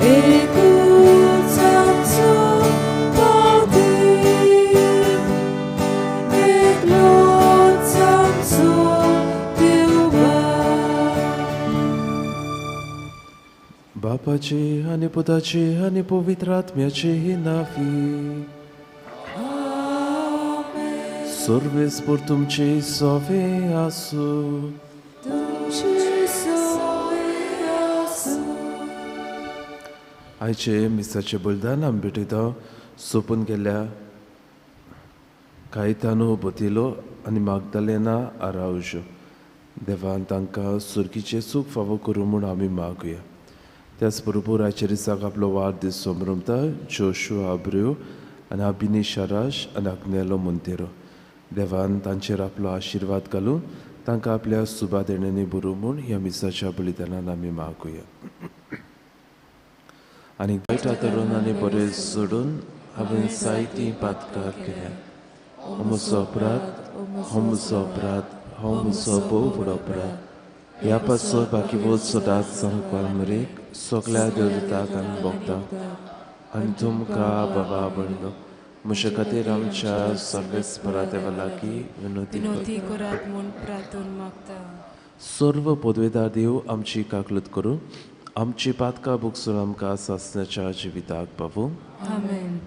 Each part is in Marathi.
एकूच आमचो देव, एकलोच आमचो देव बापाची आनी पुताची आनी पवित्र आत्म्याची ही नावी सर्वेस्पर तुमची सोवे आसूं. तुमची सोय आसूं. आयचे मिसाचे बलिदान आमी भेटयता सोंपून गेल्या कायतानो बोतिलो आनी मागदलेना आरावजो. देवान तांकां सुर्गीचें सूख फावो करूं म्हूण आमी मागुया. त्याच बरोबर आयच्या दिसाक आपलो वाडदीस सोमरमता जोशू आब्रियो आनी अबिनी शराश आनी अग्नेलो मोंतेरो. देवान तांचेर आपलो आशिर्वाद घालून तांकां आपल्या सुबादेण्यांनी बरोव म्हूण ह्या मिसाच्या बलिदानान आमी मागुया. आनी वायटा तरून आनी बरें सोडून हांवें जायतीं पातकां केल्या. हो म्हजो अपराध, हो म्हजो अपराध, हो म्हजो भोव व्हडलो अपराध. ह्या पासो बाकी वोत सदांच सांगपा मरेक सगल्या देवतांक आनी भक्तांक आनी तुमकां बाबा बळलो म्हजे खातीर आमच्या सर्वेस्परा देवा लागीं विनोदी करात म्हूण प्रार्थून मागता. सर्व पदवेदार देव आमची काकलूत करूं आमची पातकां बुकसून आमकां सासण्याच्या जिविताक पावूं. आमेन.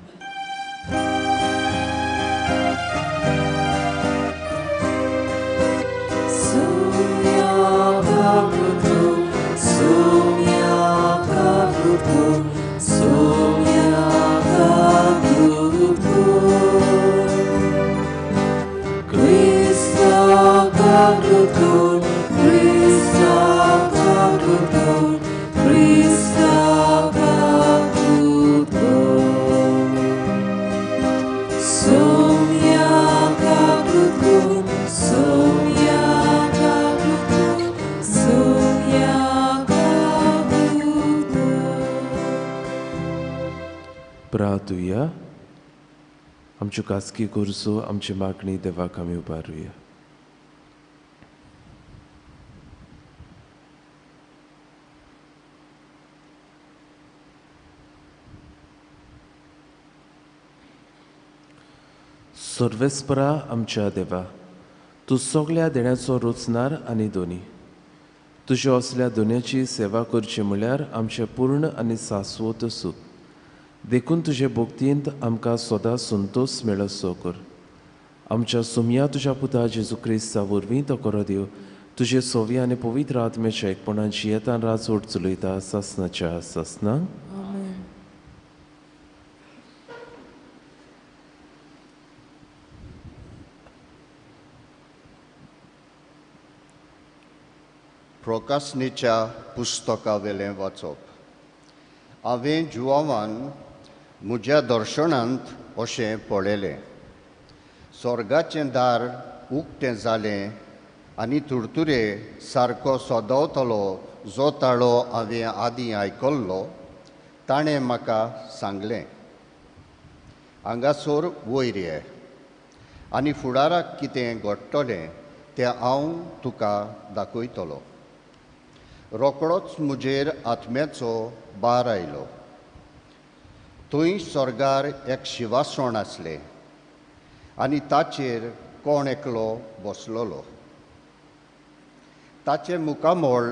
प्रार्थुया. आमच्यो कासकी गोरजो आमची मागणी देवाक आमी उबारुया. सर्वेस्परा आमच्या देवा, तूं सगळ्या देण्याचो रोचनार आनी दोनी. तुज्या असल्या दोन्याची सेवा करची म्हळ्यार आमचें पूर्ण आनी शास्वत सूख. देखून तुजे भोक्तींत आमकां सदां संतोश मेळसो कर. आमच्या सुमया तुज्या पुता जेजू क्रिस्ता वरवीं तो करो दिव तुजे सोवी आनी पवित्र आत्म्याच्या एकपणान जियेतान राजवट चलयता सासनाच्या सासना. प्रकाशनेच्या पुस्तका वेलें वाचप. हांवें जुवावान म्हज्या दर्शनांत अशें पळयलें. स्वर्गाचें दार उक्तें जालें आनी तुरतुरे सारको सोदवतलो जो ताळो हांवें आदीं आयकल्लो ताणें म्हाका सांगलें, हांगासर वयर ये आनी फुडाराक कितें घडटलें तें हांव तुका दाखयतलों. रोकडोच म्हजेर आत्म्याचो बार आयलो. थंय स्वर्गार एक शिवासण आसलें आनी ताचेर कोण एकलो बसलोलो. ताचें मुखामोळ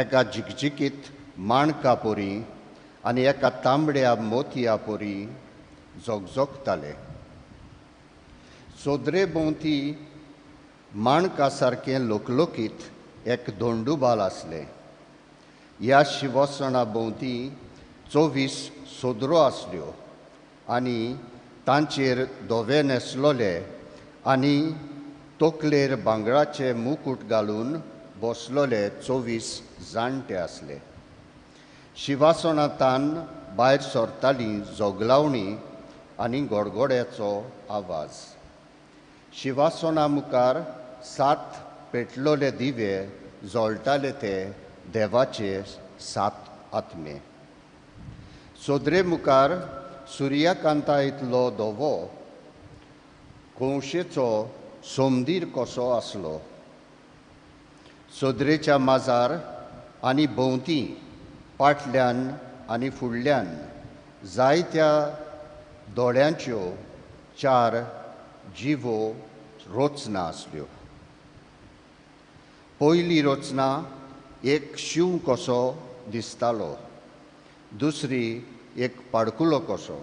एका जिकजिकीत माणका पोरी आनी एका तांबड्या मोतया पोरी झगझगतालें. सोदरे भोंवती माणका सारकें लोकलोकीत एक दोंडूबाल आसलें. ह्या शिवासणा भोंवती 24 सोदरो आसल्यो आनी तांचेर धवे न्हेसलोले आनी तकलेर भांगराचे मुकूट घालून बसलोले 24 जाणटे आसले. शिवासणांतान भायर सरतालीं जोगलावणी आनी गडगड्याचो आवाज. शिवासणा मुखार 7 पेटलोले दिवे जळटाले ते देवाचे 7 आत्मे. सोदरे मुखार सुर्यकांता इतलो धवो कोळशेचो सोमदीर कसो आसलो. सोदरेच्या माजार आनी भोंवती फाटल्यान आनी फुडल्यान जायत्या दोळ्यांच्यो 4 जिवो रोचना आसल्यो. पयली रोचना एक शिव कसो दिसतालो, दुसरी एक पाडकुलो कसो,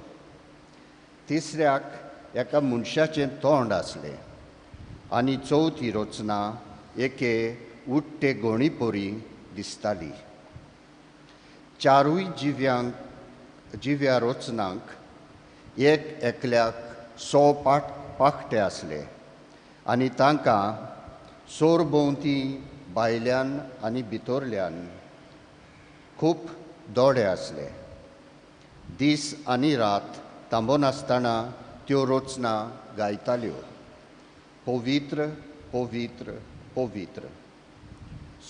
तिसऱ्याक एका मनशाचें तोंड आसलें आनी चवथी रोचना एके उट्टे गोणी पोरी दिसताली. 4 जिव्या रोचनांक एक एकल्याक 100 पाखटे आसले आनी तांकां सोरभोंवती भायल्यान आनी भितरल्यान खूब दोळे आसले. दीस आनी रात थांबोनासतना त्यो रोचना गायताल्यो, पवित्र पवित्र पवित्र,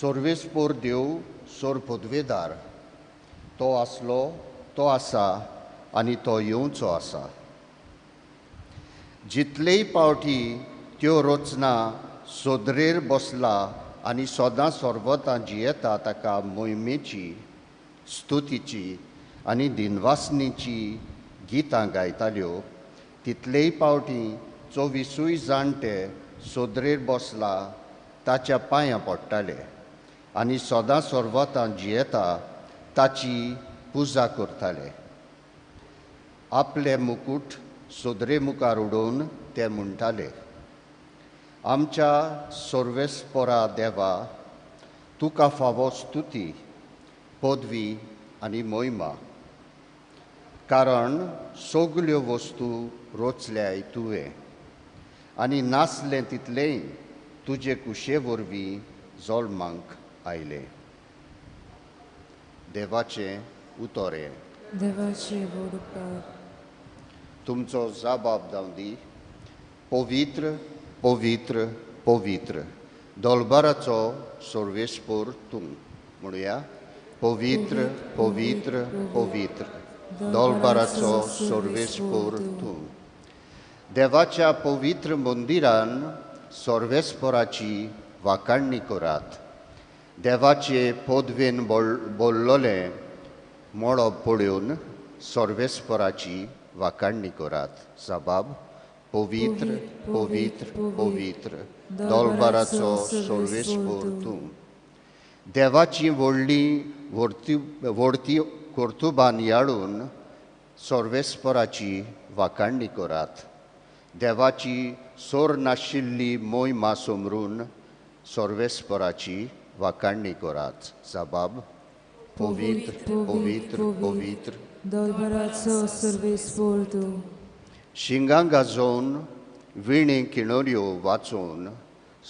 सर्वेस्पोर देव सोरपोदवेदार, तो आसलो, तो आसा आनी तो येवचो आसा. जितलेय पावटी त्यो रोचना सोदरेर बसला आनी सदां सर्वतां जियेता ताका मोहिमेची, स्तुतीची आनी दिनवासनीची गितां गायताल्यो, तितलेय पावटी 24 जाणटे सोदरेर बसला ताच्या पांयां पडटाले आनी सदां सर्वतां जियेता ताची पुजा करताले. आपले मुकुट सोदरे मुखार उडोवन ते म्हणटाले, आमच्या सर्वेस्परा देवा, तुका फावो स्तुती, पदवी आनी मोहिमा, कारण सगल्यो वस्तू रोचल्याय तुवें आनी नासलें तितलेंय तुजे कुशे वरवीं जल्मांक आयलें. देवाचें उतोरें. देवाची वडपार. तुमचो जाबाब जावं दी. पवित्र पवित्र पवित्र, दोलबाराचो सर्वेस्पोर तूं. म्हणुया, पवित्र पवित्र पवित्र, दोलबाराचो सर्वेस्पोर तूं. देवाच्या पवित्र मंदिरान सर्वेस्पोराची वाखाणणी करात. देवाचे पदवेन बोल्लोलें मळब पळोवन सर्वेस्पोराची वाखाणणी करात. जबाब, पवित्र पवित्र पवित्र, दोलबाराचो सर्वेस्पोर तूं. देवाची व्हडली व्हडती कर्तुबान याडून सर्वेस्पोराची वाखाणणी करात. देवाची सोर नाशिल्ली मोहिमा समरून सर्वेस्पोराची वाखाणणी करात. जबाब, पवित्र पवित्र पवित्र, दोलबाराचो सर्वेस्पोर तूं. शिंगां गाजोवन विणे किणोऱ्यो वाचोवन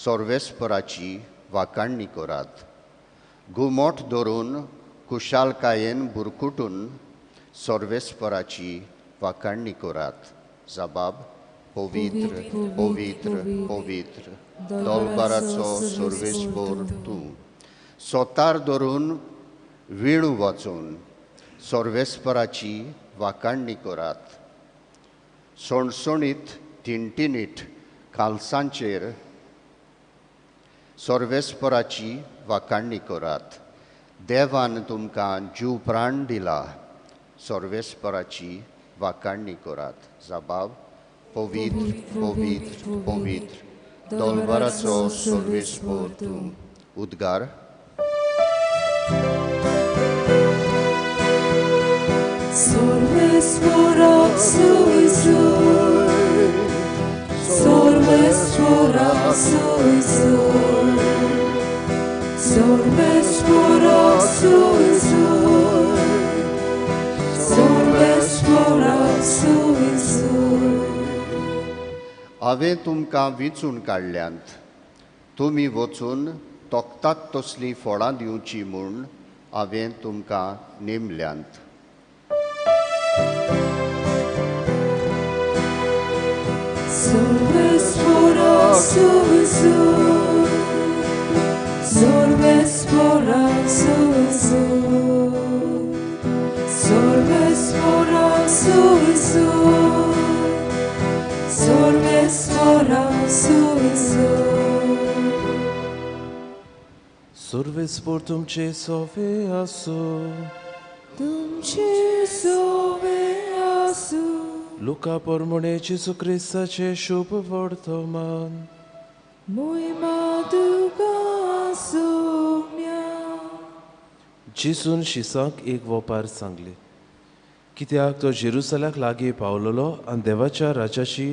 सर्वेस्पोराची वाखाणणी करात. घुमट धरून कुशालकायेन बुरकुटून सर्वेस्पोराची वाखाणणी करात. जबाब, पवित्र पवित्र पवित्र, दोलबाराचो सर्वेस्पोर तूं. सोतार धरून विणू वाचोवन सर्वेस्पोराची वाखाणणी करात. सणसणीत टिणटिणीत खालसांचेर सर्वेस्पोराची वाखाणणी करात. देवान तुमकां जीव प्राण दिला, सर्वेस्पोराची वाखाणणी करात. जबाब, पवित्र पवित्र पवित्र, दोलबाराचो सर्वेस्पोर तूं. उद्गार. Sorvespora suisur, sorvespora suisur, sorvespora suisur, sorvespora suisur. हांवें तुमकां वेंचून काडल्यांत, तुमी वचून तोखतात तसलीं फळां दिवची म्हूण हांवें तुमकां नेमल्यांत. Sorvespora suisur, sorvespora suisur, sorvespora suisur, sorvespora suisur. Surve sportum ce sove aso. तुमची सोवे आसूं लुका पोरमुणे जेसू क्रिस्ताचे शुभ वर्तमान मोहिमा तुका सोम्या जेसून शिसांक एक वोपार सांगली कित्याक तो जेरुसलाक लागीं पावलोलो आनी देवाच्या राजाची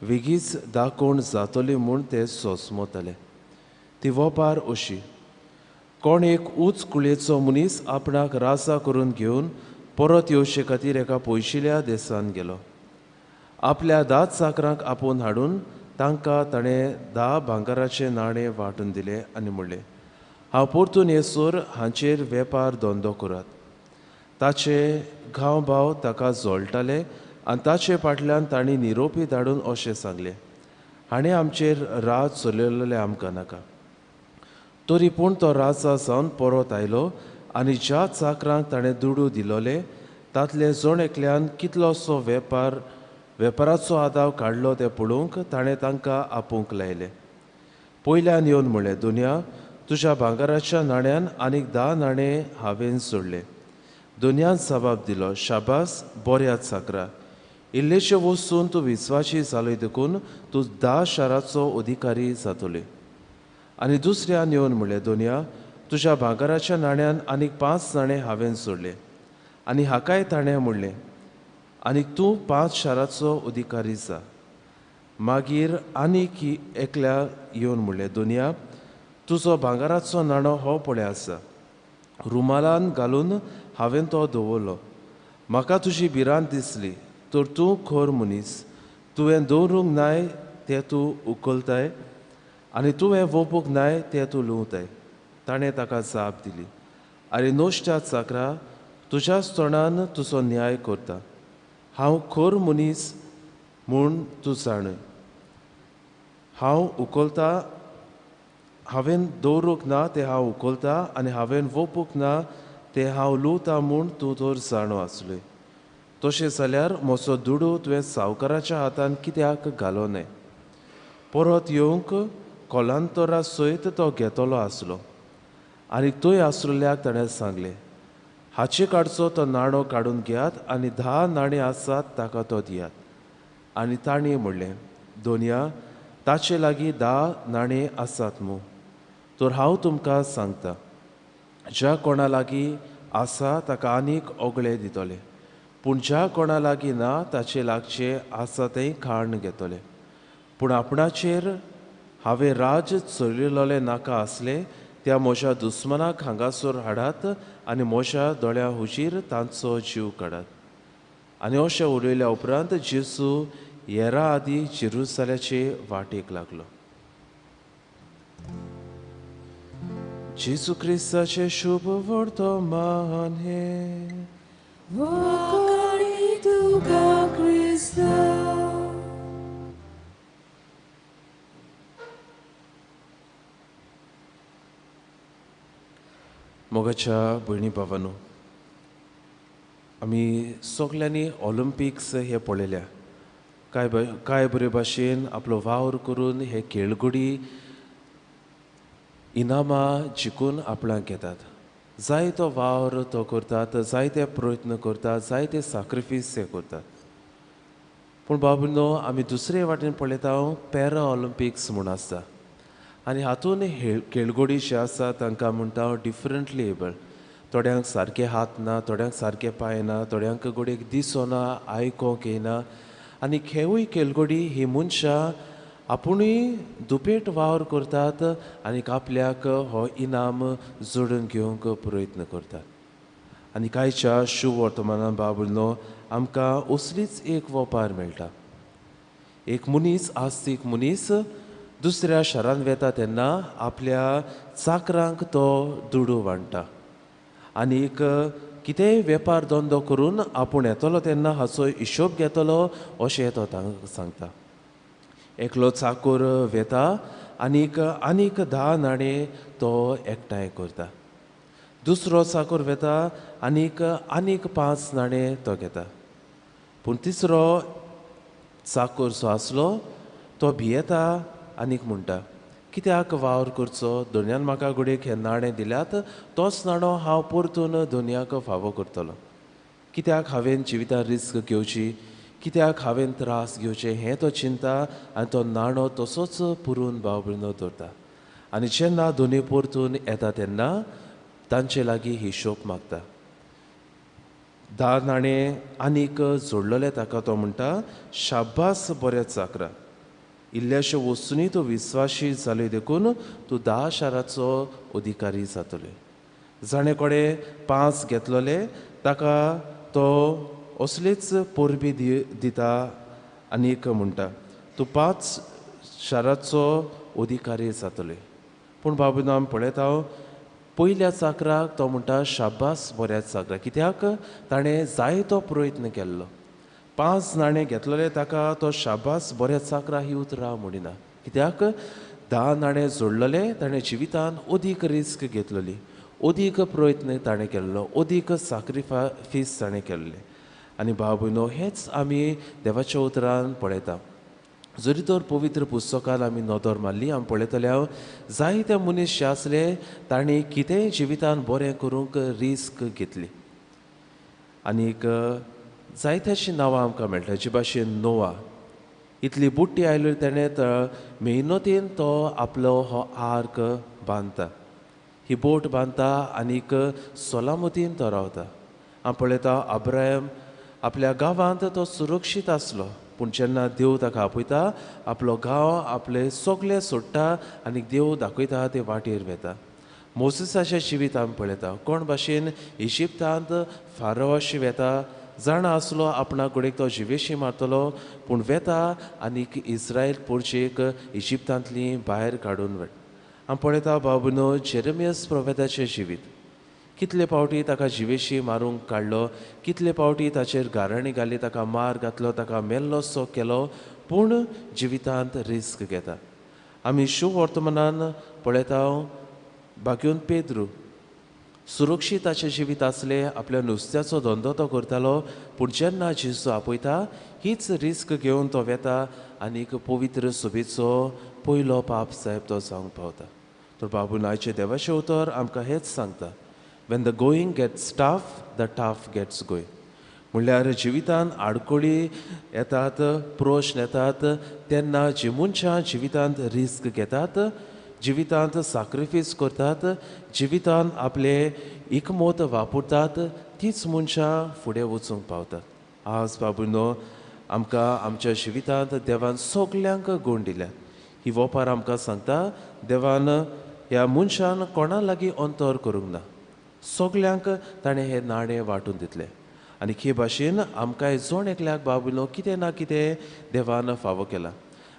वेगीच दाखोवण जातली म्हूण ते सोसमोताले ती वोपार अशी कोण एक उंच कुळेचो मनीस आपणाक रासा करून घेवन परत येवचे खातीर एका पयशिल्ल्या देसान गेलो आपल्या 10 चाकरांक आपोवन हाडून तांकां ताणें 10 भांगाराचे नाणे वांटून दिले आनी म्हणलें हांव परतून येसोर हांचेर वेपार धंदो करात ताचे घाव भाव ताका जोडटाले आनी ताचे फाटल्यान तांणी निरोपी धाडून अशें सांगलें हाणें आमचेर राज चलयलोले आमकां नाका तरी पूण तो राजा जावन परत आयलो आनी ज्या चाकरांक ताणें दुडू दिलोले तांतले जोण एकल्यान कितलोसो वेपाराचो आदाव काडलो तें पळोवंक ताणें तांकां आपोवंक लायलें पयल्यान येवन म्हणलें दुनिया तुज्या भांगाराच्या नाण्यान आनीक 10 नाणे हांवें सोडले दुनियान जबाब दिलो शाबास बऱ्या चाकरा इल्लेशे वस्तून तूं विस्वासी जालोय देखून तूं 10 शाराचो अधिकारी जातोली आनी दुसऱ्यान येवन म्हणलें दुनिया तुज्या भांगाराच्या नाण्यान आनीक 5 नाणे हांवें सोडले आनी हाकाय ताणें म्हणलें आनीक तूं 5 शाराचो अधिकारी जा मागीर आनीक एकल्या येवन म्हणलें दुनिया तुजो भांगाराचो नाणो हो पळय आसा रुमालान घालून हांवें तो दवरलो म्हाका तुजी भिरांत दिसली तर तूं खोर मनीस तुवें दवरूंक नाय तें तूं उखलताय आनी तुवें वोपूंक नाय तें तूं लुंवताय ताणें ताका जाप दिली आरे नोश्ट्या चाकरा तुज्याच तोंडान तुजो न्याय करता हांव खोर मनीस म्हूण तूं जाणय हांव उखलता हांवें दवरूंक ना तें हांव उखलता आनी हांवें वोपूंक ना तें हांव लुंवता म्हूण तूं तर जाणो आसलोय तशें जाल्यार म्हजो दुडू तुवें सावकाराच्या हातान कित्याक घालो न्हय परत येवंक कोलांतरा सयत तो घेतलो आसलो आनी थंय आसलेल्याक ताणें सांगलें हाचे काडचो तो नाणो काडून घेयात आनी 10 नाणी आसात ताका तो दियात आनी तांणी म्हणलें दोनया ताचे लागीं 10 नाणी आसात मू तर हांव तुमकां सांगता ज्या कोणा लागीं आसा ताका आनीक ओगळे दितले पूण ज्या कोणा लागीं ना ताचे लागचे आसा तें खाण घेतले पूण आपणाचेर हांवें राज चलयलोले नाका आसले त्या म्हज्या दुस्मनाक हांगासर हाडात आनी म्हज्या दोळ्या हुजीर तांचो जीव काडात आनी अशें उलयल्या उपरांत जेसू येरा आदी जेरुसलेचे वाटेक लागलो जेसू क्रिस्ताचे शुभ वर्तमान हे वखाणी तुका क्रिस्ता मोगाच्या भयणी भावांनो आमी सगल्यांनी ऑलिंपिक्स हे पळयल्या काय बरे भाशेन आपलो वावर करून हे खेळगडी इनामां जिखून आपणाक घेतात जायतो वावर तो करतात जायते प्रयत्न करतात जायते सॅक्रिफीस हे करतात पूण बाबूनो आमी दुसरे वाटेन पळयता पॅरा ऑलिंपिक्स म्हूण आसता आनी हातून खेळगडी जे आसा तांकां म्हणटा डिफरंटली एबल थोड्यांक सारके हात ना थोड्यांक सारके पांय ना थोड्यांक घोडेक दिसना आयकोंक येना आनी खेवूय खेळगडी ही मनशां आपुणूय दुपेट वावर करतात आनी आपल्याक हो इनाम जोडून घेवंक प्रयत्न करतात आनी कांयच्या शुभ वर्तमानान बाबूनो आमकां असलीच एक वोपार मेळटा एक मनीस आस्तीक मनीस दुसऱ्या शारान वेता तेन्ना आपल्या चाकरांक तो दुडू वांटा आनीक कितेंय वेपार धंदो करून आपूण येतलो तेन्ना हाचो हिशोब घेतलो अशें तो तांकां सांगता एकलो चाकर वेता आनीक 10 नाणे तो एकठांय करता दुसरो चाकर वेता आनीक 5 नाणे तो घेता पूण तिसरो चाकर जो आसलो तो भियेता आनीक म्हणटा कित्याक वावर करचो दोनयान म्हाका घोडेक हे नाणे दिल्यात तोच नाणो हांव परतून दोनयाक फावो करतलो कित्याक हांवें जिवितां रिस्क घेवची, कित्याक हांवें त्रास घेवचे हें तो चिंता आनी तो नाणो तसोच पुरून भाव भयणो दवरता. आनी जेन्ना दोनी परतून येता तेन्ना तांचे लागीं हिशोब मागता. 10 नाणे आनीक जोडलेले ताका तो म्हणटा, शाब्बास बऱ्या चाकरा, इल्ल्याशे वस्तूंनी तूं विस्वाशी जालोय देखून तूं 10 शाराचो अधिकारी जातले. जाणें कोणें 5 घेतलोले ताका तो असलीच परबी दिता आनीक म्हणटा, तूं 5 शाराचो अधिकारी जातले. पूण बाबू आमी पळयता पयल्या चाकराक तो म्हणटा शाब्बास बऱ्या चाकरा, कित्याक ताणें जायतो प्रयत्न केल्लो. 5 नाणे घेतलेले ताका तो शाब्बास बऱ्या चाकरा ही उतरां म्हणिना, कित्याक 10 नाणे जोडलेले ताणें जिवितान अदीक रिस्क घेतलेली, अदीक प्रयत्न ताणें केल्लो, अदीक सॅक्रिफायस ताणें केल्ले. आनी भाव भयणो हेंच आमी देवाच्या उतरान पळयता. जरी तर पवित्र पुस्तकान आमी नदर मारली आमी पळयतले जायते मनीस जे आसले तांणी कितेंय जिवितान बरें करूंक रिस्क घेतली. आनीक जायत्याची नांवां आमकां मेळटा, जे भाशेन नोवा इतली बुड्डी आयली ताणें मेहनतीन तो आपलो हो आर्क बांदता, ही बोट बांदता आनीक सोलामतीन तो रावता. हांव पळयता अब्राहम आपल्या गांवांत तो सुरक्षीत आसलो, पूण जेन्ना देव ताका आपयता आपलो गांव आपले सगळे सोडटा आनी देव दाखयता ते वाटेर वेता. मोसेसाचें जिवीत आमी पळयता, कोण भाशेन इजिप्तांत फारोवाशी वेता, जाणा आसलो आपणाक घोडेक तो जिवेशी मारतलो, पूण वेता आनीक इस्रायल पोरचेक इजिप्तांतली भायर काडून वेता. आमी पळयता बाबूनो जेरेमियास प्रोफेताचें जिवीत, कितले पावटी ताका जिवेशी मारूंक काडलो, कितले पावटी ताचेर गाराणी घाली, ताका मार घातलो, ताका मेल्लो सो केलो, पूण जिवितांत रिस्क घेता. आमी शुभ वर्तमानान पळयता बागून पेद्रू सुरक्षीत ताचें जिवीत आसलें, आपल्या नुस्त्याचो धंदो तो करतालो, पूण जेन्ना जेजू आपयता हीच रिस्क घेवन तो वेता आनीक पवित्र सुबेचो पयलो पाप साहेब तो जावंक पावता. तर बाबून आयचे देवाचें उतर आमकां हेंच सांगता, when the going gets tough, the tough gets going. म्हणल्यार जिवितान आडकोळी येतात, प्रश्न येतात तेन्ना जी मनशां जिवितांत रिस्क घेतात, जिवितांत सॅक्रिफायस करतात, जिवितान आपले एकमत वापरतात, तीच मनशां फुडें वचूंक पावतात. आज बाबूनो आमकां आमच्या जिवितांत देवान सगल्यांक गूण दिल्यात. ही वोपार आमकां सांगता देवान ह्या मनशान कोणा लागीं अंतर करूंक ना, सगल्यांक ताणें हें नाणें वांटून दितलें. आनी हे भाशेन आमकां जोण एकल्याक बाबूनो कितें ना कितें देवान फावो केला.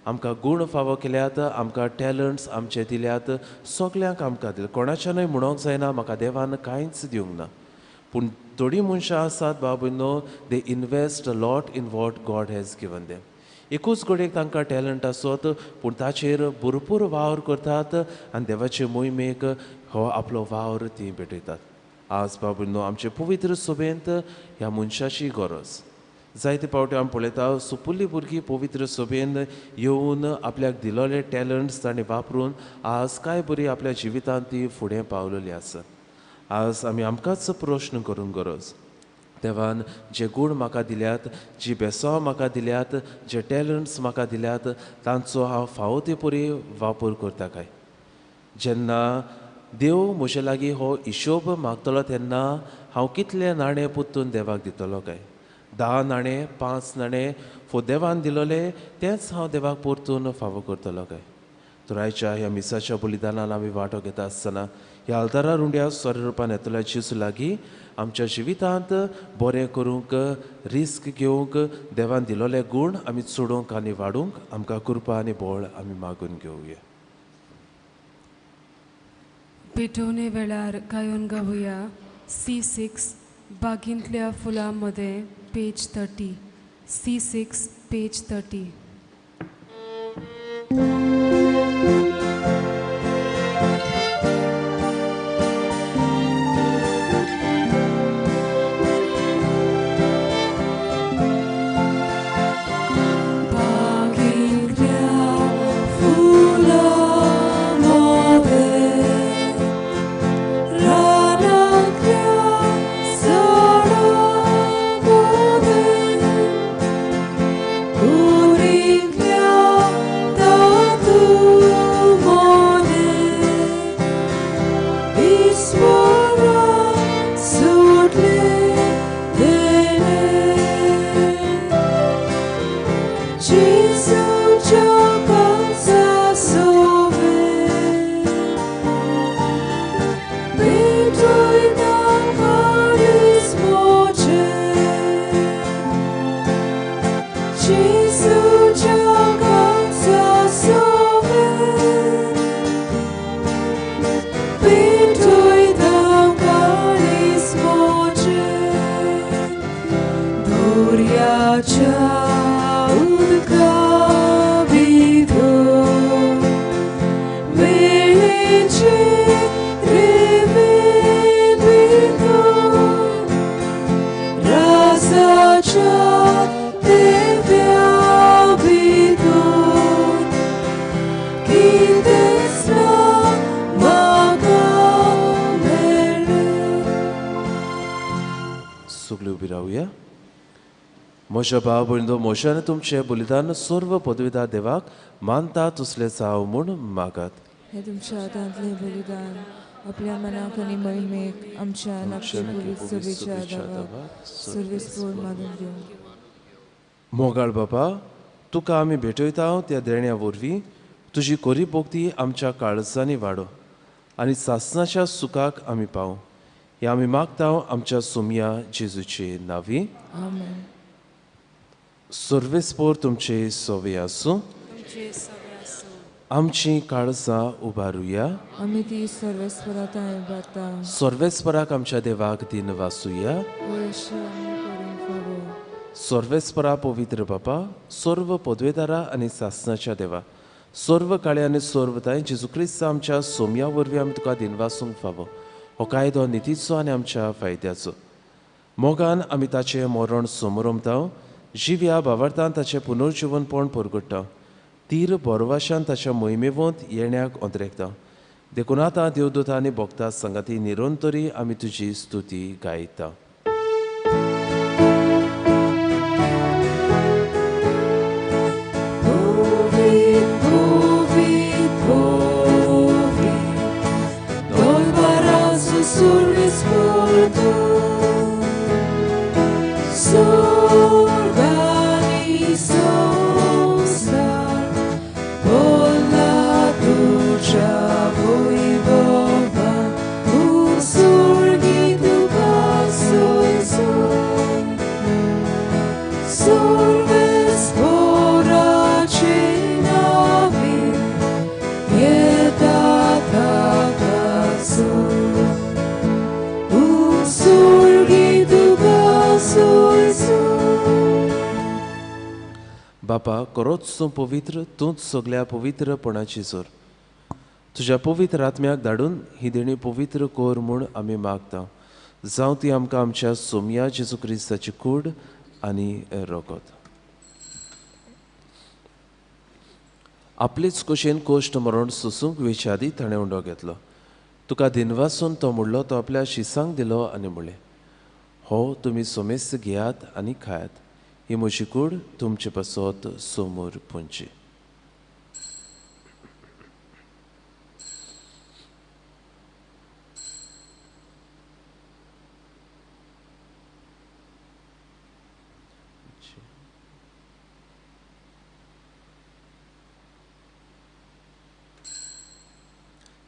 आमकां गूण फावो केल्यात, आमकां टॅलंट्स आमचे दिल्यात, सगल्यांक आमकां दिल्यात. कोणाच्यानूय म्हणोंक जायना म्हाका देवान कांयच दिवंक ना, पूण थोडीं मनशां आसात बाबूनो they invest lot in what God has given them. एकूच घडयेक तांकां टॅलंट आसत पूण ताचेर भरपूर वावर करतात आनी देवाचे मोहिमेक हो आपलो वावर ती भेटयतात. आज बाबूनो आमचे पवित्र सभेंत ह्या मनशाची गरज. जायते फावटी आमी पळयता सुपुल्ली भुरगीं पवित्र सभेन येवन आपल्याक दिलोले टॅलंट्स ताणें वापरून आज कांय बरी आपल्या जिवितांत ती फुडें पावलेली आसात. आज आमी आमकांच प्रश्न करूंक गरज, देवान जे गूण म्हाका दिल्यात, जी बेसांव म्हाका दिल्यात, जे टॅलंट्स म्हाका दिल्यात, तांचो हांव फावो ते परी वापर करता काय? जेन्ना देव म्हजे लागीं हो हिशोब मागतलो तेन्ना हांव कितले नाणे पुत्तून देवाक दितलो काय? 10 नाणे 5 नाणे देवान दिलोले तेच हांव देवाक परतून फावो करतलो काय? तर आयच्या ह्या मिसाच्या बलिदानान आमी वांटो घेता आसतना ह्या आल्तारा रुंड्या स्वरूपान येतल्या जेजू लागीं आमच्या जिवितांत बरें करूंक, रिस्क घेवंक, देवान दिलोले गूण आमी चोडूंक आनी वाडूंक आमकां कृपा आनी बळ आमी मागून घेवया. पेटवणे वेळार गायन गावया C6 बागींतल्या फुलां मध्ये पेज 30. C6 page 30. Rana सूर्याच्या उदकाभिधून वेळेचे रेवेभिधून राजाच्या देव्याभिधून कितेंचना म्हाका मेळ्ळें. सगळीं उबी रावया. म्हज्या भाव भयणो, मोशान तुमचें बलिदान सर्व पदवीदार देवाक मानता तसलें जाव म्हूण मागात. हे तुमच्या हातांतलें बलिदान आपल्या मनाक आनी मोहिमेक आमच्या नागपूर पुलीस सभेच्या दावाक सर्वेस्पोर मागून घेवन मोगाळ बाबा, तुका आमी भेटयता त्या देण्या वरवीं तुजी कोरी भोगती आमच्या काळजांनी वाडो आनी सासणाच्या सुखाक आमी पावूं. हे आमी मागता आमच्या सोमया जेजूचे नांवी. आमेन. सर्वेस्पोर तुमचे सोवे आसूं. आमची काळजां उबारुया. आमी ती सर्वेस्परात उबारता. सर्वेस्पराक आमच्या देवाक दिन वासुया. सर्वेस्परा पवित्र बाबा, सर्व पदवेदारा आनी सासणाच्या देवा, सर्व काळे आनी सर्वताय जेजू क्रिस्त आमच्या सोमया वरवीं आमी तुका दिन वासूंक फावो. हो कायदो नितीचो आनी आमच्या फायद्याचो. मोगान आमी ताचें मरण समोरमता. जिव्या भावार्थान ताचें पुनर्जिवनपण परगट्टा. तीर बोरवाशान ताच्या मोहिमेवंत येण्याक अंतरेकता. देखून आतां देवदूत आनी भक्तां संगाती निरंतरी आमी तुजी स्तुती गायता. बापा, करोच पवित्र तूंच सगळ्या पवित्रपणाची जोर. तुज्या पवित्र आत्म्याक धाडून ही देणी पवित्र कोर म्हूण आमी मागता. जावं ती आमकां आमच्या सोमया जेजू क्रिस्ताची कूड आनी रगत. आपलीच कुशीन कोश्ट मरण सोसूंक वेचादी ताणें उंडो घेतलो. तुका दिनवासून तो म्हणलो, तो आपल्या शिसांक दिलो आनी म्हणलें, हो तुमी सोमेस घेयात आनी खायात. ही म्हजी कूड तुमचे पासत समोर पुंची.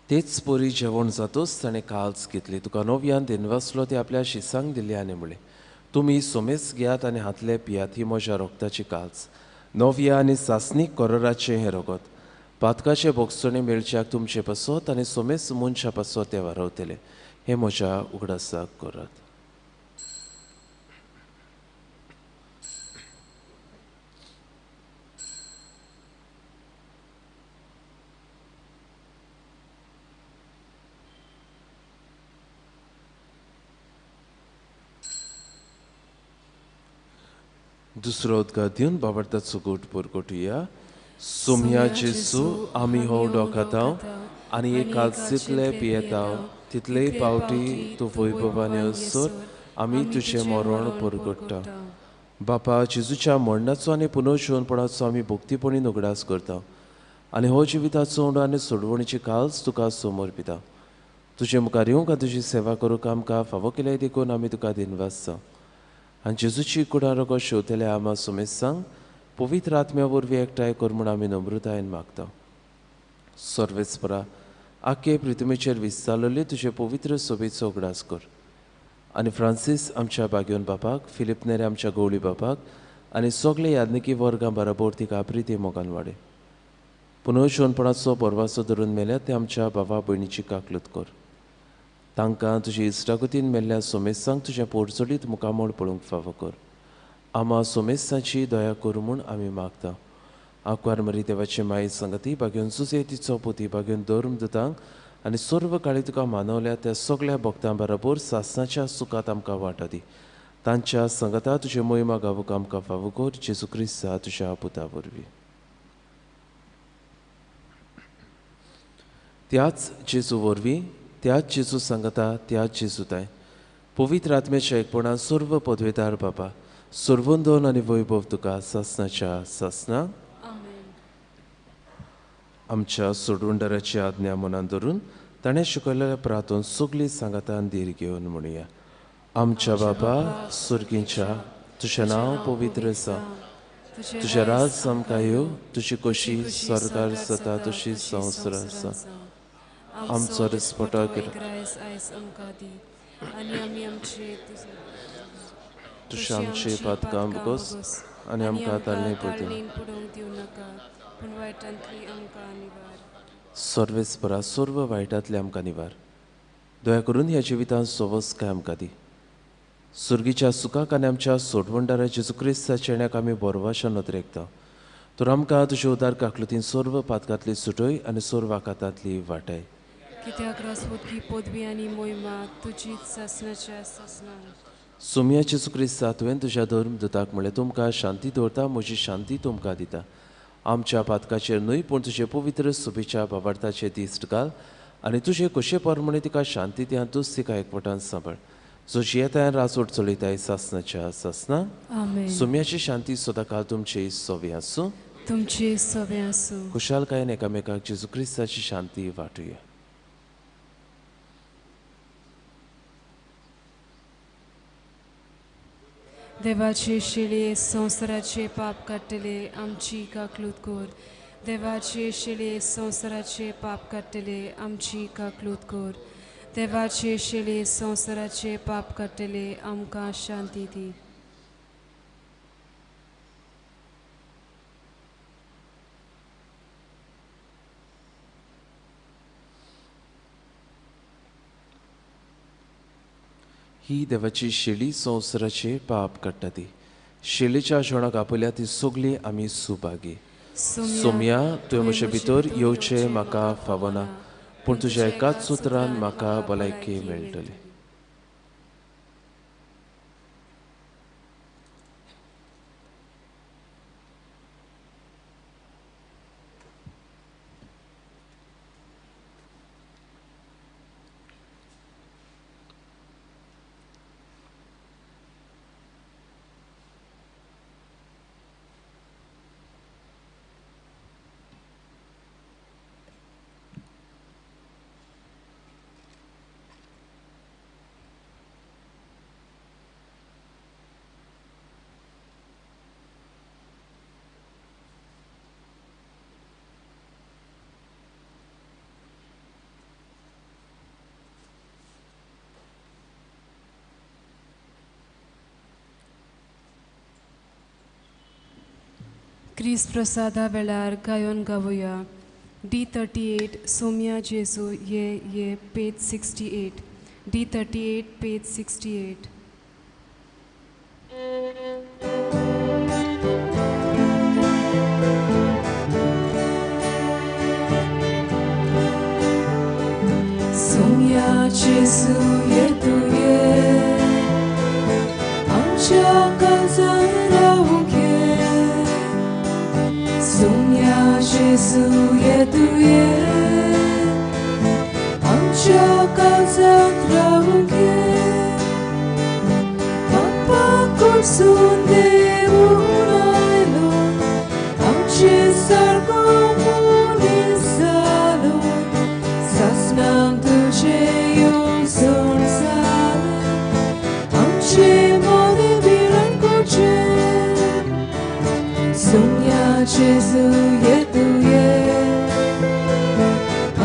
तेच पोरी जेवण जातोच ताणें काल्स घेतली. तुका नव्यान दिनवासलो ते आपल्या शिसांक दिले आनी म्हणलें, तुमी सोमेस घेयात आनी हातले पियात. ही म्हज्या रोगताची काल्स, नव्या आनी सासनीक कोरोराचें हें रगत. पातकाचे भोगसणे मेळच्याक तुमचे पासत आनी सोमेस मनशा पासत ते वारवतले. हे म्हज्या उगडासाक करात. दुसरो उदका दिवन बाबडताचो गोट परगटुया. सोमया जेजू, आमी हो डोकाता आनी एक काल्सितले पियेता. तितलेय पावटी तूं वैभवानी असोर आमी तुजें मरण परगट्टा. बापा, जेजूच्या मरणाचो आनी पुनर्जीवनपणाचो आमी भक्तीपणीन उगडास करता आनी हो जिविताचो उंडो आनी सोडवणीची काल्स तुका समोर पिता. तुजे मुखार येवंक आनी तुजी सेवा करूंक आमकां फावो केले देखून आमी तुका दिनवासता. आनी जेजूची कुडां रगत शेवतले आमा सोमेसांक पवित्र आत्म्या वरवीं एकठांय कर म्हूण आमी नम्रतायेन मागता. सर्वेस्परा, आख्खे पृथ्वीचेर विस्तारलेली तुजे पवित्र सोबेचो उगडास कर. आनी फ्रांसीस आमच्या बागेवन बापाक, फिलिप नेरे आमच्या गवळी बापाक आनी सगळे यादनिकी वर्गां बराबर ती कापरी ती मोगान वाडे. पुनर्जीवनपणाचो परवासो धरून मेल्यात ते आमच्या भावा भयणीची काकलूत कर. तांकां तुजी इश्टागतीन मेल्ल्या सोमेसांक तुज्या पोरचडीत मुखामोळ पळोवंक फावो कर. आम्हा सोमेसाची दया करू म्हूण आमी मागता. आंकवार मरी देवाची माई संगती बागेवन सुसेतीचो पुती बागेवन धर्म दितांक आनी सर्व काळी तुका मानवल्या त्या सगळ्या भक्तां बरोबर सासणाच्या सुखात आमकां वांटो दी. तांच्या संगता तुजे मोहिमा गावूक आमकां फावो कर. जेजू क्रिस्ता तुज्या पुता वरवीं. त्याच जेजू वरवीं, त्याच जेजू संगता, त्याच जेजूताय पवित्र आत्म्याच्या एकपणान सर्व पदवेदार बाबा सर्वंदोन आनी वैभव तुका सासणाच्या सासना आमच्या सोडवंडाराची आज्ञा मनान धरून ताणें शिकयलेल्या प्रार्थोन सगळीं सांगातान धीर घेवन म्हणुया. आमच्या बाबा सुर्गींच्या तुजें नांव पवित्र आसा. तुजें राज आमकां येवं. तुजी कशी स्वर्गार जाता तशी संवसार आसा. आमचो दिसपटो तुजे आमचे पातकां बगोस आनी आमकां ताल्ले पडूं सर्वेस्परा सर्व वायटांतले आमकां निवार. दया करून ह्या जिवितांत सवस काय आमकां दी. सुर्गीच्या सुखाक आनी आमच्या सोडवंडारा जेजू क्रिस्ताच्या येण्याक आमी बोरवाशान नदरेकता. तर आमकां तुजे उदार काकलुतीन सर्व पातकांतली सुटय आनी सर्व आकांतांतली वाटाय. कित्याक रासपुतकी पदवी आनी मोहिमा तुजीच सासणाच्या सासनान. सुमया जेजू क्रिस्ता तुवें तुज्या धर्म दिताक म्हणलें तुमकां शांती दवरता, म्हजी शांती तुमकां दिता. आमच्या पातकाचेर न्हय पूण तुजे पवित्र सुबेच्या बाबार्थाचे दिश्ट घाल आनी तुजे कशे परमणे तिका शांती दिया. तूंच तिका एकवटान सांबाळ. जो जियेताय रासोड चलयताय सासणाच्या सासना. सुमयाची शांती सदांकाळ तुमचे सोबे आसूं. तुमचे सोबे आसूं. खुशालकायेन एकामेकाक जेजू क्रिस्ताची शांती वाटुया. देवाचे शिळे संवसाराचे पाप काडटले आमची काकलूत कोर. देवाचे शिळे संवसाराचे पाप काडटले आमची काकलूत कोर. देवाचे शिळे संवसाराचे पाप काडटले आमकां शांती दी. ही देवाची शेळी संवसाराचे पाप काडटा ती. शेळीच्या जेवणाक आपयल्या ती सगळीं आमी सुभागी. सोमया तुवें म्हजे भितर येवचें म्हाका फावना, पूण तुज्या एकाच सुत्रान म्हाका भलायकी मेळटली. क्रिस प्रसादा वेळार गायन गावया. D38 सोमया जेजू ये पेज 68. D38 page 68. सोमया जेजू ये तू ये आमच्या काळजांत रावूंक ये. सोमया जेजू ये तू ये आमच्या काळजांत रावूंक ये. पापाक कडसून देवून आयलो आमचे सारको मनीस जालो. सासणाक तुजे येवजण जालें आमचे मोने बिरान करचें. सोमया जेजू ये तू ये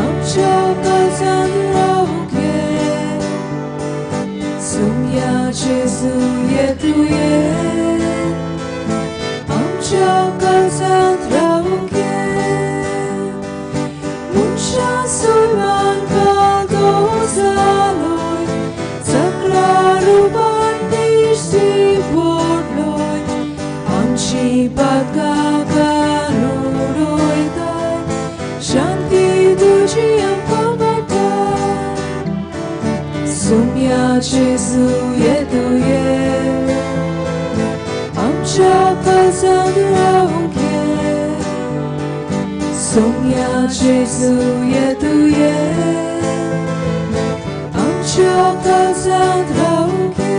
आमच्या काळजांत रावूंक ये. सोमया जेजू ये तू ये आमच्या काळजांत रावूंक ये. मनशा सोयमान कादो जालोय सगळा रुपान दिश्टी पडलोय. पातकाका लोळयताय शांती तुझी आमकां मेळटा सोम्याचे सुये तुये आमच्या काळजांत रावूंक ये सोम्याचे सुये तुये आमच्या काळजांत रावूंक ये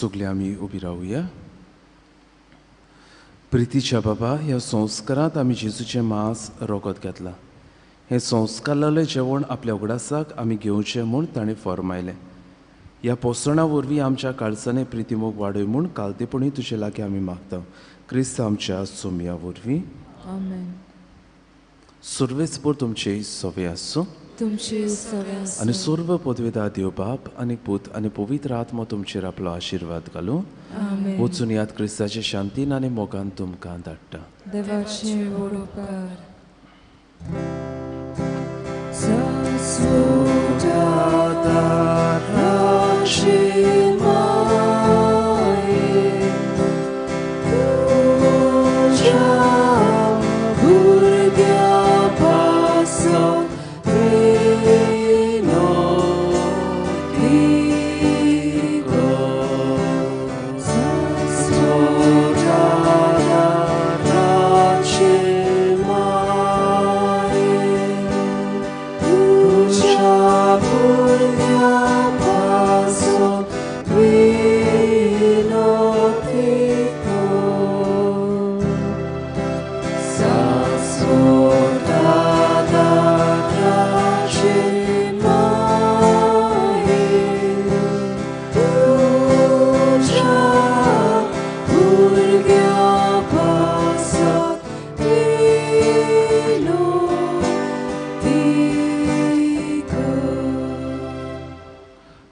सगळे आमी उबी रावया. प्रितीच्या बाबा, ह्या संस्कारांत आमी जेजूचें मांस रोगत घेतलां. हें संस्कारलेलें जेवण आपल्या उगडासाक आमी घेवचें म्हूण ताणें फॉर्मायलें. ह्या पोसणा वरवीं आमच्या काळजांनी प्रितीमोग वाडय म्हूण कालतेपणी तुजे लागीं आमी मागता. क्रिस्त आमच्या सोमया वरवीं. आमेन. सर्वेस्पर तुमचे सवे आसूं तुमची सगळ्या आनी सर्व पदवेदार देव बाप आनी पूत आनी पवित्र आत्मा तुमचेर आपलो आशिर्वाद घालूं. आमेन. वचून याद क्रिस्ताचे शांतीन आनी मोगान तुमकां धाडटा. देवाचे वडोवकार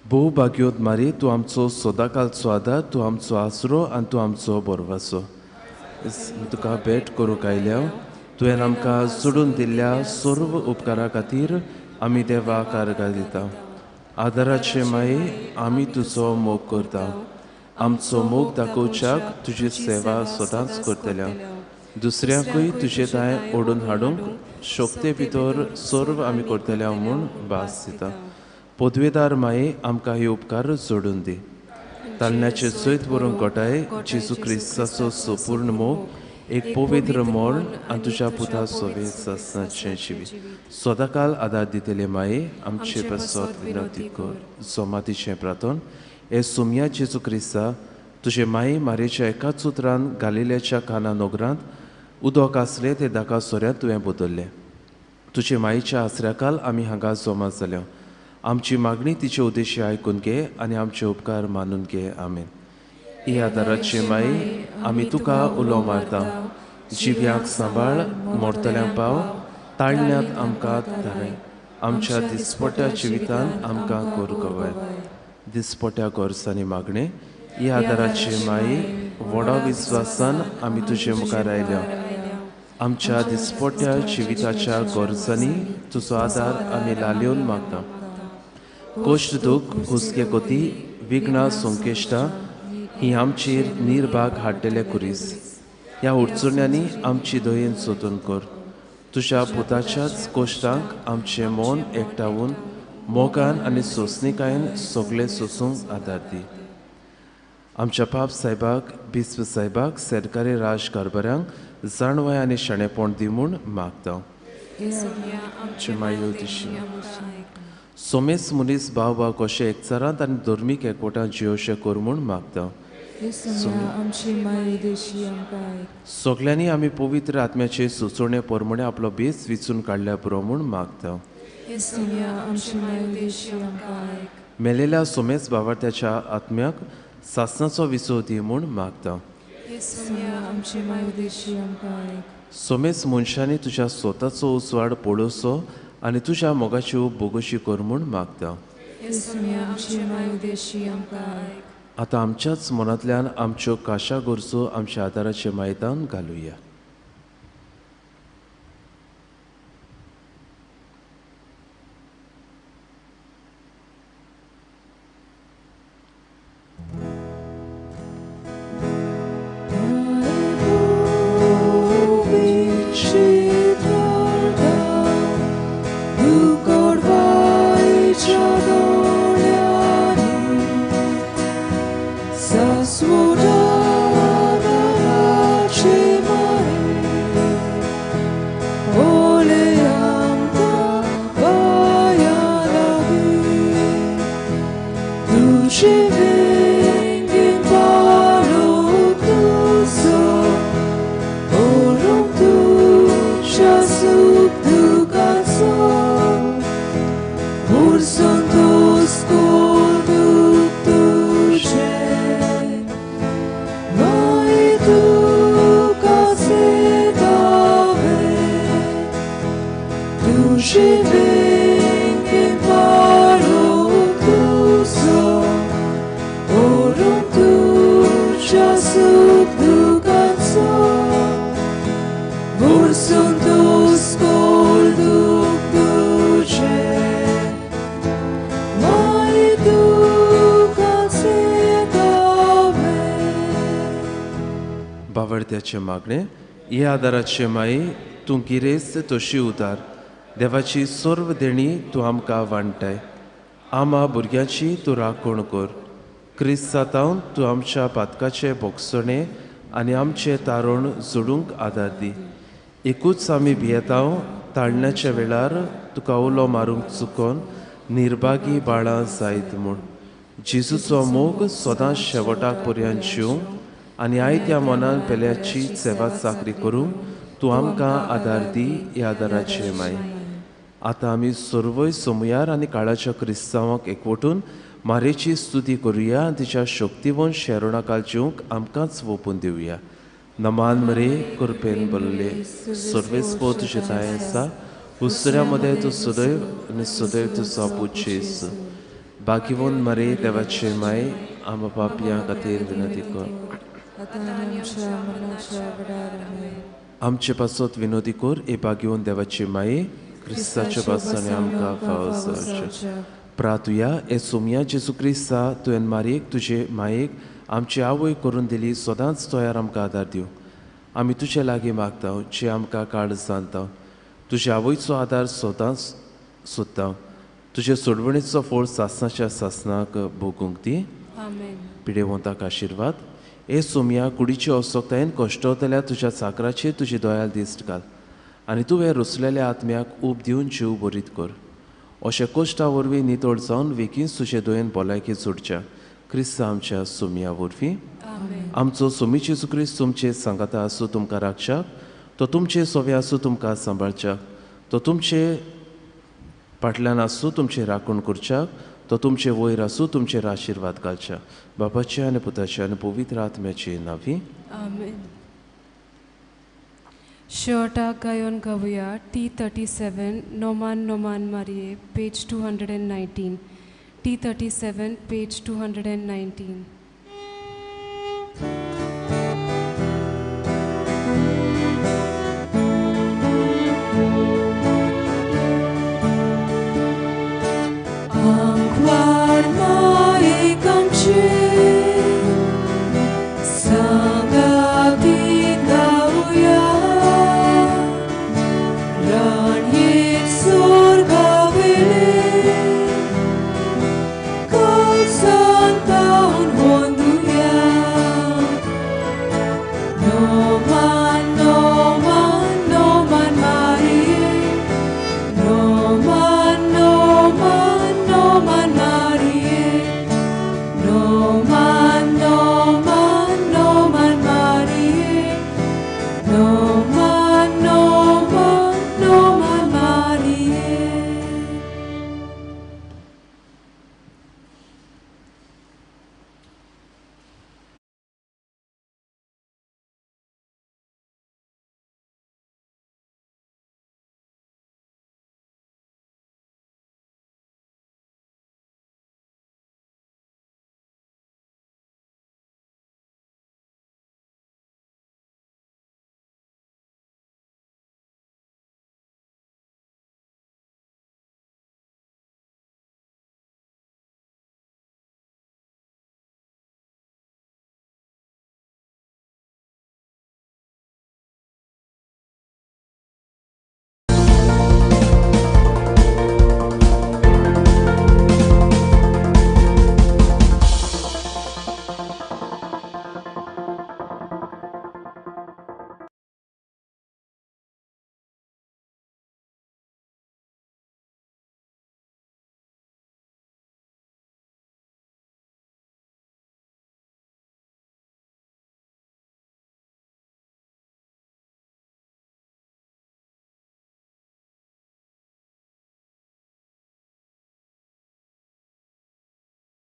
भोव भाग्योत मारी, तूं आमचो सदांकाळचो आदार, तूं आमचो आसरो आनी तूं आमचो बरवासो. तुका भेट करूंक आयल्या, तुवें आमकां सोडून दिल्ल्या सर्व उपकारा खातीर आमी देवाक आर्गां दिता. आदाराचे माये आमी तुजो मोग करता. आमचो मोग दाखोवच्याक तुजी सेवा सदांच करतल्या. दुसऱ्यांकूय तुजे ताय ओडून हाडूंक शोकते भितर सर्व आमी करतल्या म्हूण भास दिता. पदवेदार माये आमकां हे उपकार जोडून दी. तालण्याचे चैत व्हरून गोठाय जेजू क्रिस्ताचो संपूर्ण मोग, एक पवित्र मोल आनी तुज्या पुता सोवे ससनाचें जिवी. सदांकाळ आदार दितले माये आमचे बसत विनंती कर. सोमातीचें प्रार्थन. हे सोमया जेजू क्रिस्ता, तुजे माये मारेच्या एकाच उतरान गालिल्याच्या काना नोगरांत उदक आसलें ते दाका सोऱ्यांत तुवें बदल्लें. तुजे मायेच्या आसऱ्याकाल आमी हांगा जमा जाल्या. आमची मागणी तिचे उद्देशी आयकून घे आनी आमचे उपकार मानून घे. आमेन. ही आदाराचे माये आमी तुका उलो मारता. जिव्यांक सांबाळ, मोरतल्यांक पाव, ताळण्यांत आमकां धारय. आमच्या दिसपट्ट्या जिवितान आमकां कर गवाय. दिसपट्ट्या गोरसांनी मागणे. ही आदाराचे माये व्हडा विस्वासान आमी तुजे मुखार आयल्या. आमच्या दिसपट्ट्या जिविताच्या गरजांनी तुजो आदार आमी लालयोन मागता. कोश्ट दूख, हुस्के कोती, विघ्नां संकेश्टां ही आमचेर निर्भाग हाडलेले कुरीस. ह्या उडचुण्यांनी आमची दयेन सोदून कर. तुज्या पुताच्याच कोश्टांक आमचें मन एकठांवून मोगान आनी सोंसणिकायेन सगळे सोसूंक आदार दी. आमच्या पाप साहेबाक बिस्व साहेबाक सरकारी राजकारभाऱ्यांक जाणवय आनी शणेपण दी म्हूण मागता आमचे मायोदिशी सोमेस मुनीस भाव भाव कशे एकचारांत आनी धर्मीक एकवटांत जियोशे कर म्हूण मागता आमची मायोदेशी आमकां आयक. सगल्यांनी आमी पवित्र आत्म्याचे सुचोवणे प्रमाणे आपलो बेस विचून काडल्या पुरो म्हूण मागता आमची मायोदेशी आमकां आयक. मेलेल्या सोमेस भावार्थ्याच्या आत्म्याक सासनाचो विसो दी म्हूण मागता आमची मायोदेशी आमकां आयक. सोमेस मनशांनी तुज्या स्वताचो उसवाड पळोवचो आनी तुज्या मोगाची बोगोशी कर म्हूण मागता आमची मायोदेशी आमकां आयक. आतां आमच्याच मनांतल्यान आमच्यो काशा गरजो आमच्या आदाराचे मैदान घालुया बावडत्याचे मागणे हे आदाराचे माई तूं गिरेस्त तशी उदार देवाची सर्व देणी तूं आमकां वांटाय आमा भुरग्यांची तूं राखण कर क्रिस्तांव तूं आमच्या पातकाचे भोगसणे आनी आमचे तारण जोडूंक आदार दी एकूच आमी भियेतांव ताळण्याच्या वेळार तुका उलो मारूंक चुकोन निर्भागी बाळां जायत म्हूण जेजूचो मोग सदांच शेवटाक पर्यंत जिवंक आनी आयत्या मनान पेल्याची सेवा चाकरी करूंक तूं आमकां आदार दी ह्या आदाराचे माय आतां आमी सर्वय समुयार आनी काळाच्या क्रिस्तांवाक एकवटून मारेची स्तुती करुया आनी तिच्या शक्तिवंत शेरोणाकाल जिवंक आमकांच ओपून दिवया नमान मरे कृपेन बरले सर्वेस्पो तुजे ताय आसा उसऱ्या मध्ये तूं सदैव आनी सदैव तुजो पुजेस बाकीवंत मरे देवाचे माय आम पापयां खातीर विनंती कर आमचे पासत विनोदी कर ए बागीवन देवाची माये क्रिस्ताच्या पासाने आमकां फावस प्रार्थुया ए सोमया जेजू क्रिस्ता तुवें मारयेक तुजे मायेक आमची आवय करून दिली सदांच तोयार आमकां आदार दिवं आमी तुजे लागीं मागता जे आमकां काळ जाणता तुज्या आवयचो आदार सदांच सोदता तुजे सोडवणीचो फळ सासनाच्या सासनाक भोगूंक दी पिडेवंताक आशिर्वाद ए सोमया कुडीची असोकतायेन कश्टवतल्या तुज्या चाकराचेर तुजी दोयाल दिश्ट घाल आनी तुवें रुसलेल्या आत्म्याक ऊब दिवन जीव बरीत कर अशें कश्टा वरवीं नितळ जावन वेगीच तुजे दोयेन भलायकी जोडच्या क्रिस्त आमच्या सोमया वरवीं आमचो सोमी जेजू क्रिस्त तुमचे सांगाता आसूं तुमकां राखच्याक तो तुमचे सोवे आसूं तुमकां सांबाळच्याक तो तुमचे फाटल्यान आसूं तुमचे राखण करच्याक तो तुमचे वयर आसूं तुमचेर आशिर्वाद घालच्या बापाचे आनी पुताचे आनी पवित्र आत्म्याचे नांवी शेवटाक गायोन गावया T37 नोमान मारिये पेज 219 T37 पेज 219